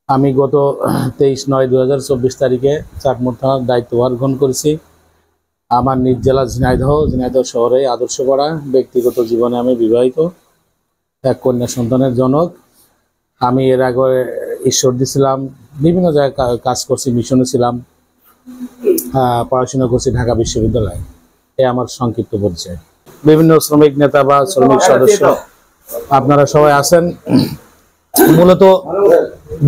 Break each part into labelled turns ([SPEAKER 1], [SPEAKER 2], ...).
[SPEAKER 1] আমি গত 23/9/2024 তারিখে চাটমোড় থানার দায়িত্বভার গ্রহণ করেছি। আমার নিজ জেলা ঝিনাইদহ শহরে আদর্শপাড়া। ব্যক্তিগত জীবনে আমি বিবাহিত, এক কন্যা সন্তানের জনক। আমি এর আগে ঈশ্বরদী ছিলাম, বিভিন্ন জায়গায় কাজ করছি, মিশনে ছিলাম, পড়াশোনা করছি ঢাকা বিশ্ববিদ্যালয়ে। এ আমার সংক্ষিপ্ত পরিচয়। বিভিন্ন শ্রমিক নেতা বা শ্রমিক সদস্য আপনারা সবাই আছেন। মূলত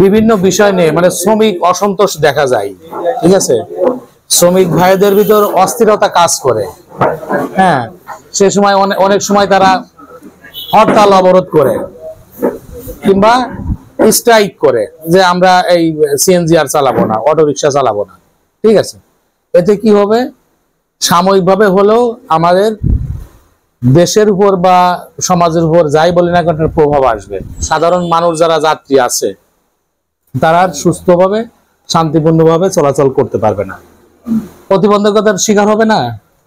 [SPEAKER 1] বিভিন্ন বিষয় নিয়ে মানে শ্রমিক অসন্তোষ দেখা যায়, ঠিক আছে। শ্রমিক ভাইদের ভিতর অস্থিরতা কাজ করে। হ্যাঁ, সে সময় অনেক সময় তারা হরতাল অবরোধ করে কিংবা স্ট্রাইক করে যে আমরা এই সিএনজি আর চালাবো না, অটোরিকশা চালাবো না, ঠিক আছে। এতে কি হবে, সাময়িকভাবে হলেও আমাদের দেশের উপর বা সমাজের উপর যাই বলি না কেন প্রভাব আসবে। সাধারণ মানুষ যারা যাত্রী আছে তারা সুস্থভাবে শান্তিপূর্ণভাবে চলাচল করতে পারবে না, প্রতিবন্ধকতার শিকার হবে না।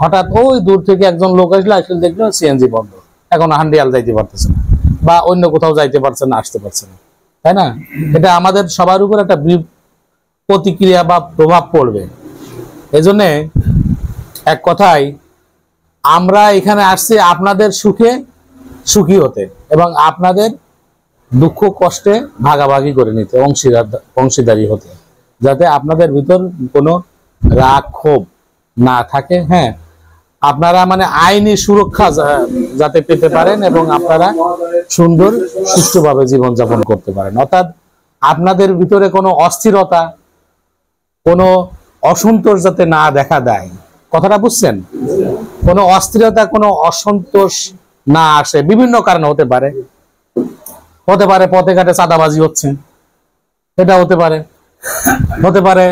[SPEAKER 1] হঠাৎ ওই দূর থেকে একজন লোক আসলে দেখলো সিএনজি বন্ধ, এখন হান্ডিয়াল যাইতে পারতেছে না বা অন্য কোথাও যাইতে পারছে না, আসতে পারছে না, তাই না। এটা আমাদের সবার উপর একটা প্রতিক্রিয়া বা প্রভাব পড়বে। এজন্য এক কথায় আমরা এখানে আসছি আপনাদের সুখে সুখী হতে এবং আপনাদের দুঃখ কষ্টে ভাগাভাগি করে নিতে, অংশীদারি হতে, যাতে আপনাদের ভিতর কোনো রাগ ক্ষোভ না থাকে। হ্যাঁ, আপনারা মানে আইনি সুরক্ষা যাতে পেতে পারেন এবং আপনারা সুন্দর সুষ্ঠুভাবে জীবনযাপন করতে পারেন। অর্থাৎ আপনাদের ভিতরে কোনো অস্থিরতা, কোনো অসন্তোষ যাতে না দেখা দেয়। কথাটা বুঝছেন? কোনো অস্থিরতা, কোনো অসন্তোষ না আসে। বিভিন্ন কারণে হতে পারে পথে ঘাটে চাঁদাবাজি হচ্ছে, এটা হতে পারে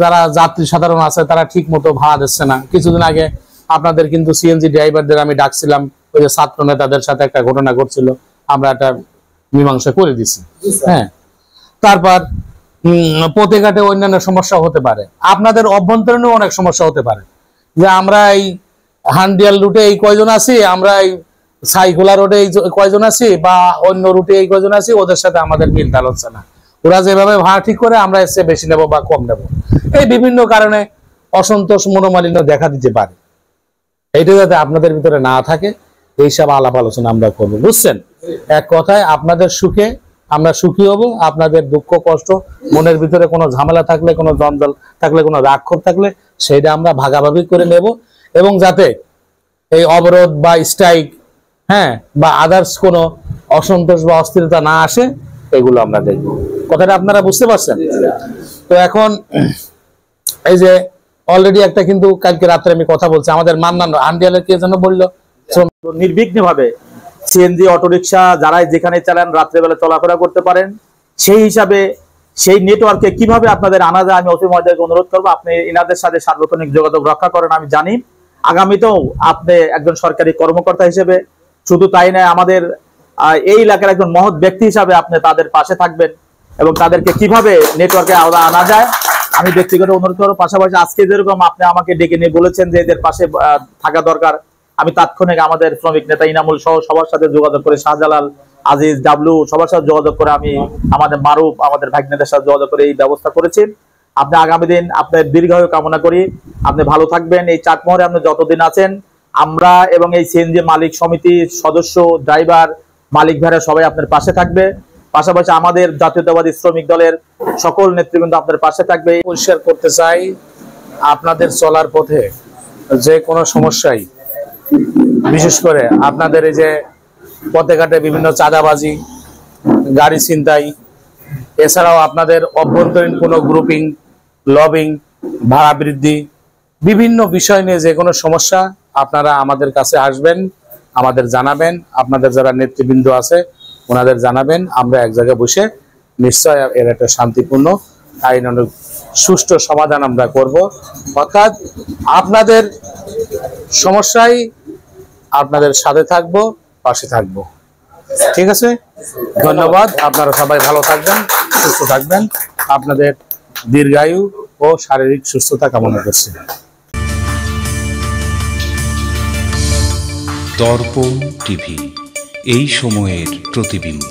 [SPEAKER 1] যারা যাত্রী সাধারণ আছে তারা ঠিক মতো ভাড়া দিচ্ছে না। কিছুদিন আগে আপনাদের কিন্তু সিএনজি ড্রাইভারদের আমি ডাকছিলাম, ওই যে ছাত্র নেতাদের সাথে একটা ঘটনা ঘটছিল, আমরা একটা মীমাংসা করে দিছি। হ্যাঁ, তারপর পথে ঘাটে অন্যান্য সমস্যা হতে পারে, আপনাদের অভ্যন্তরীণও অনেক সমস্যা হতে পারে। যে আমরা এই হান্ডিয়াল রুটে এই কয়জন আছি, আমরা এই সাইকোলা রোডে এই কয়জন আছি বা অন্য রুটে এই কয়জন আছি, ওদের সাথে আমাদের মিল তাল হচ্ছে না। ওরা যেভাবে ভাড়া ঠিক করে আমরা এসে বেশি নেব বা কম নেব, এই বিভিন্ন কারণে অসন্তোষ মনোমালিন্য দেখা দিতে পারে। এইটা যাতে আপনাদের ভিতরে না থাকে এইসব আলাপ আলোচনা আমরা করবো, বুঝছেন। এক কথায় আপনাদের সুখে আমরা সুখী হব, আপনাদের দুঃখ কষ্ট, মনের ভিতরে কোনো ঝামেলা থাকলে, কোনো জঞ্জাল থাকলে, কোনো রাক্ষোভ থাকলে সেইটা আমরা ভাগাভাগি করে নেব এবং যাতে এই অবরোধ বা স্ট্রাইক, হ্যাঁ, বা আদার্স কোনো অসন্তোষ বা অস্থিরতা না আসে, এগুলো আমরা দেখব। কথাটা আপনারা বুঝতে পারছেন? তো এখন এই যে অলরেডি একটা কিন্তু কালকে রাত্রে আমি কথা বলছি, আমাদের মান্নান হান্ডিয়ালের কে যেন বললো
[SPEAKER 2] নির্বিঘ্ন ভাবে সিএনজি অটোরিকশা যারাই যেখানে চালান রাত্রেবেলা চলাফেরা করতে পারেন, সেই হিসাবে সেই নেটওয়ার্কে কিভাবে আপনাদের আনা যায় আমি অতি মহোদয়কে অনুরোধ করবো আপনি এনাদের সাথে সার্বক্ষণিক যোগাযোগ রক্ষা করেন। আমি জানি আগামীতেও আপনি একজন সরকারি কর্মকর্তা হিসেবে, শুধু তাই নয় আমাদের এই এলাকার একজন মহৎ ব্যক্তি হিসাবে আপনি তাদের পাশে থাকবেন এবং তাদেরকে কিভাবে নেটওয়ার্কে আনা যায় আমি ব্যক্তিগত অনুরোধ করবো। পাশাপাশি আজকে যেরকম আপনি আমাকে ডেকে নিয়ে বলেছেন যে এদের পাশে থাকা দরকার, আমি তাৎক্ষণিক আমাদের শ্রমিক নেতা ইনামুল সহ সবার সাথে যোগাযোগ করে, শাহজালাল, আজিজ, ডাবলু সবার সাথে যোগাযোগ করে, আমি আমাদের মারুফ, আমাদের ভাগ্নেদের সাথে যোগাযোগ করে এই ব্যবস্থা করেছি। আপনি আগামী দিন আপনার দীর্ঘায়ু কামনা করি, আপনি ভালো থাকবেন। এই চাটমোহরে আপনি যতদিন আছেন আমরা এবং এই সিএনজি মালিক সমিতির সদস্য, ড্রাইভার, মালিক ভাইরা সবাই আপনার পাশে থাকবে। পাশাপাশি আমাদের জাতীয়তাবাদী শ্রমিক দলের সকল নেতৃবৃন্দ আপনার পাশে থাকবে।
[SPEAKER 1] পরিষ্কার করতে চাই, আপনাদের চলার পথে যে কোনো সমস্যাই, বিশেষ করে আপনাদের এই যে পথে ঘাটে বিভিন্ন চাঁদাবাজি, গাড়ি ছিনতাই, এছাড়াও আপনাদের অভ্যন্তরীণ কোনো গ্রুপিং, লবিং, ভাড়া বৃদ্ধি, বিভিন্ন বিষয় নিয়ে যে কোনো সমস্যা আপনারা আমাদের কাছে আসবেন, আমাদের জানাবেন। আপনাদের যারা নেতৃবৃন্দ আছে ওনাদের জানাবেন, আমরা এক জায়গায় বসে নিশ্চয় এর একটা শান্তিপূর্ণ আইনানুগ সুষ্ঠু সমাধান আমরা করব। অর্থাৎ আপনাদের সমস্যায় আপনাদের সাথে থাকবো, পাশে থাকবো। ঠিক আছে, ধন্যবাদ। আপনারা সবাই ভালো থাকবেন, সুস্থ থাকবেন। আপনাদের দীর্ঘায়ু ও শারীরিক সুস্থতা কামনা করছি।
[SPEAKER 3] দর্পণ টিভি, এই সময়ের প্রতিবিম্ব।